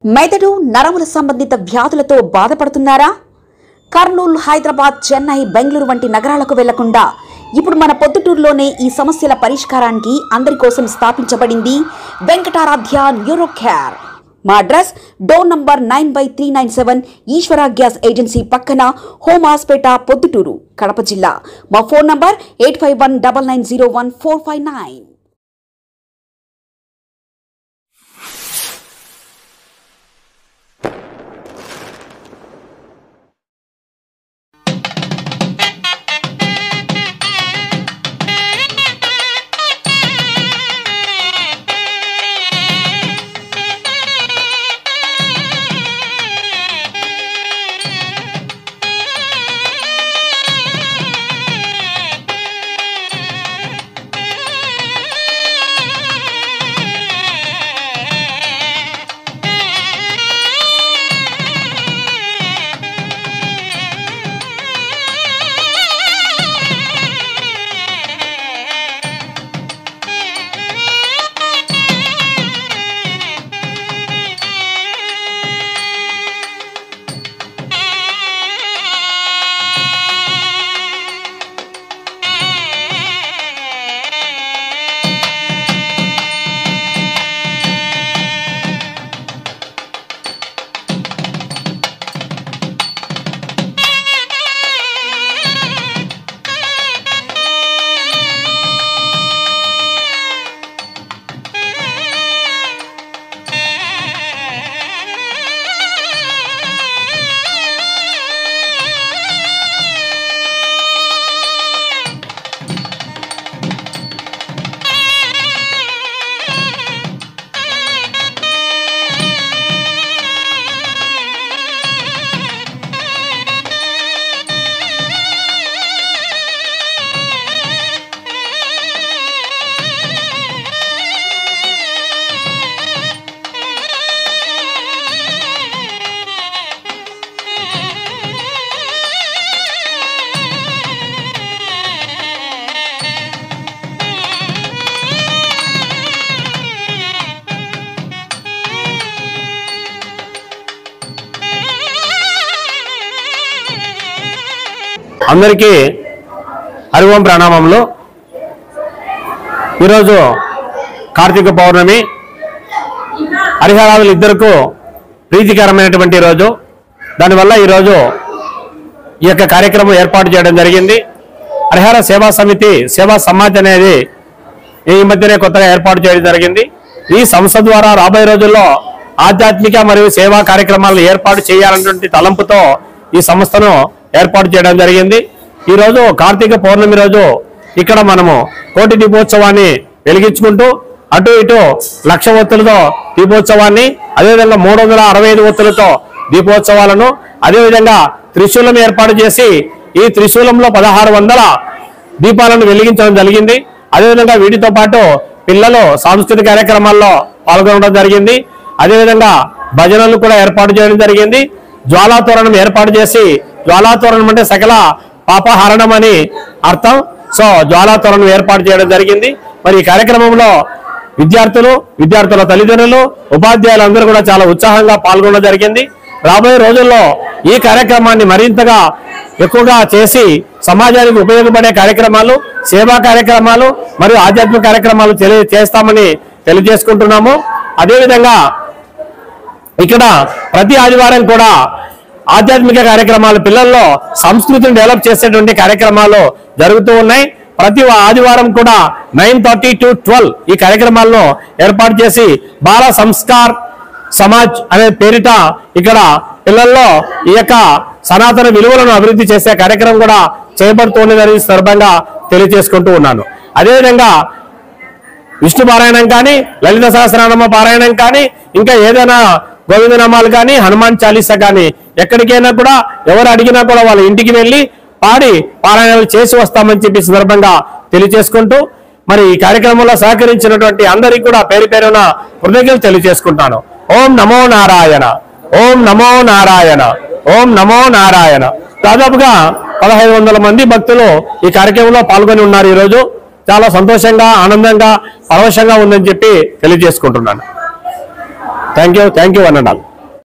మెదడు నరముల సంబంధిత వ్యాధులతో బాధపడుతున్నారా? కర్నూలు, హైదరాబాద్, చెన్నై, బెంగళూరు వంటి నగరాలకు వెళ్లకుండా ఇప్పుడు మన పొద్దుటూరులోనే ఈ సమస్యల పరిష్కారానికి అందరి కోసం స్థాపించబడింది వెంకటారాధ్య న్యూరో కేర్. మా అడ్రస్ డోర్ నంబర్ 9/397 ఈశ్వర గ్యాస్ ఏజెన్సీ పక్కన, హోమాస్పేట, పొద్దుటూరు, కడప జిల్లా. మా ఫోన్ నంబర్ 8519901459. అందరికీ హరిఓం ప్రణామములు. ఈరోజు కార్తీక పౌర్ణమి, హరిహరాదులు ఇద్దరికూ ప్రీతికరమైనటువంటి రోజు. దానివల్ల ఈరోజు ఈ యొక్క కార్యక్రమం ఏర్పాటు చేయడం జరిగింది. హరిహర సేవా సమితి, సేవా సమాజ్ అనేది ఈ మధ్యనే కొత్తగా ఏర్పాటు చేయడం జరిగింది. ఈ సంస్థ ద్వారా రాబోయే రోజుల్లో ఆధ్యాత్మిక మరియు సేవా కార్యక్రమాలను ఏర్పాటు చేయాలన్నటువంటి తలంపుతో ఈ సంస్థను ఏర్పాటు చేయడం జరిగింది. ఈరోజు కార్తీక పౌర్ణమి రోజు ఇక్కడ మనము కోటి దీపోత్సవాన్ని వెలిగించుకుంటూ అటు ఇటు 1,00,000 ఒత్తులతో దీపోత్సవాన్ని, అదేవిధంగా 365 ఒత్తులతో దీపోత్సవాలను, అదేవిధంగా త్రిశూలం ఏర్పాటు చేసి ఈ త్రిశూలంలో 1600 దీపాలను వెలిగించడం జరిగింది. అదేవిధంగా వీటితో పాటు పిల్లలు సాంస్కృతిక కార్యక్రమాల్లో పాల్గొనడం జరిగింది. అదేవిధంగా భజనలు కూడా ఏర్పాటు చేయడం జరిగింది. జ్వాలాతోరణం ఏర్పాటు చేసి, జ్వాలాతోరణం అంటే సకల పాపహరణం అని అర్థం. సో జ్వాలాతోరణం ఏర్పాటు చేయడం జరిగింది. మరి ఈ కార్యక్రమంలో విద్యార్థుల తల్లిదండ్రులు, ఉపాధ్యాయులు అందరూ కూడా చాలా ఉత్సాహంగా పాల్గొనడం జరిగింది. రాబోయే రోజుల్లో ఈ కార్యక్రమాన్ని మరింతగా ఎక్కువగా చేసి సమాజానికి ఉపయోగపడే కార్యక్రమాలు, సేవా కార్యక్రమాలు మరియు ఆధ్యాత్మిక కార్యక్రమాలు చేస్తామని తెలియజేసుకుంటున్నాము. అదేవిధంగా ఇక్కడ ప్రతి ఆదివారం కూడా ఆధ్యాత్మిక కార్యక్రమాలు, పిల్లల్లో సంస్కృతిని డెవలప్ చేసేటువంటి కార్యక్రమాలు జరుగుతూ ఉన్నాయి. ప్రతి ఆదివారం కూడా 9:30 to 12 ఈ కార్యక్రమాలను ఏర్పాటు చేసి బాల సంస్కార్ సమాజ్ అనే పేరిట ఇక్కడ పిల్లల్లో ఈ యొక్క సనాతన విలువలను అభివృద్ధి చేసే కార్యక్రమం కూడా చేయబడుతుందని సందర్భంగా తెలియజేసుకుంటూ ఉన్నాను. అదేవిధంగా విష్ణు పారాయణం కానీ, లలిత సహస్రనామ పారాయణం కానీ, ఇంకా ఏదైనా గోవిందనామాలు కానీ, హనుమాన్ చాలీసా కానీ ఎక్కడికైనా కూడా ఎవరు అడిగినా కూడా వాళ్ళ ఇంటికి వెళ్ళి పాడి పారాయణాలు చేసి వస్తామని చెప్పి సందర్భంగా తెలియజేసుకుంటూ, మరి ఈ కార్యక్రమంలో సహకరించినటువంటి అందరికీ కూడా పేరు పేరున కృతజ్ఞతలు తెలియజేసుకుంటాను. ఓం నమో నారాయణ, ఓం నమో నారాయణ, ఓం నమో నారాయణ. దాదాపుగా 1500 మంది భక్తులు ఈ కార్యక్రమంలో పాల్గొని ఉన్నారు. ఈ రోజు చాలా సంతోషంగా, ఆనందంగా, పరవశంగా ఉందని చెప్పి తెలియజేసుకుంటున్నాను. థ్యాంక్ యూ అనండి.